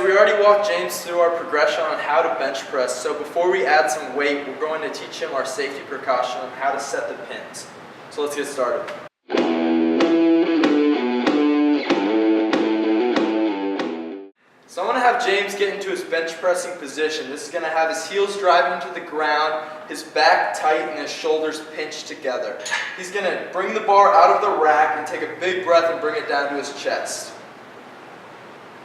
so we already walked James through our progression on how to bench press. So before we add some weight, we're going to teach him our safety precaution on how to set the pins. So let's get started. So I'm going to have James get into his bench pressing position. This is going to have his heels driving into the ground, his back tight, and his shoulders pinched together. He's going to bring the bar out of the rack and take a big breath and bring it down to his chest.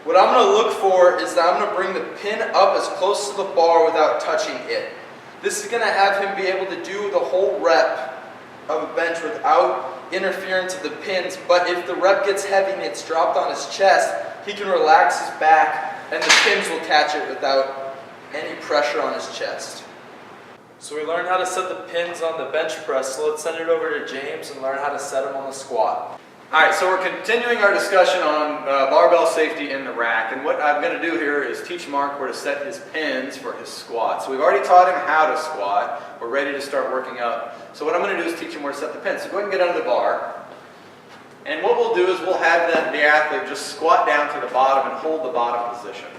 What I'm going to look for is that I'm going to bring the pin up as close to the bar without touching it. This is going to have him be able to do the whole rep of a bench without interference of the pins, but if the rep gets heavy and it's dropped on his chest, he can relax his back and the pins will catch it without any pressure on his chest. So we learned how to set the pins on the bench press, so let's send it over to James and learn how to set them on the squat. Alright, so we're continuing our discussion on barbell safety in the rack, and what I'm going to do here is teach Mark where to set his pins for his squat. So we've already taught him how to squat, we're ready to start working up. So what I'm going to do is teach him where to set the pins. So go ahead and get under the bar, and what we'll do is we'll have the athlete just squat down to the bottom and hold the bottom position.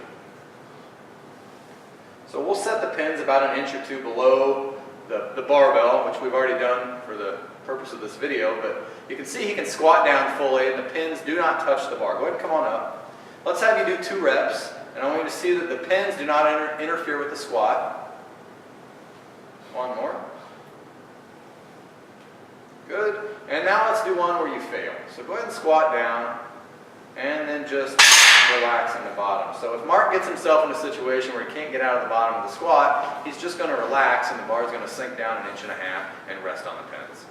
So we'll set the pins about an inch or two below the barbell, which we've already done for the purpose of this video, but you can see he can squat down fully and the pins do not touch the bar. Go ahead and come on up. Let's have you do 2 reps, and I want you to see that the pins do not interfere with the squat. 1 more. Good. And now let's do one where you fail. So go ahead and squat down and then just relax in the bottom. So if Mark gets himself in a situation where he can't get out of the bottom of the squat, he's just going to relax and the bar is going to sink down 1.5 inches and rest on the pins.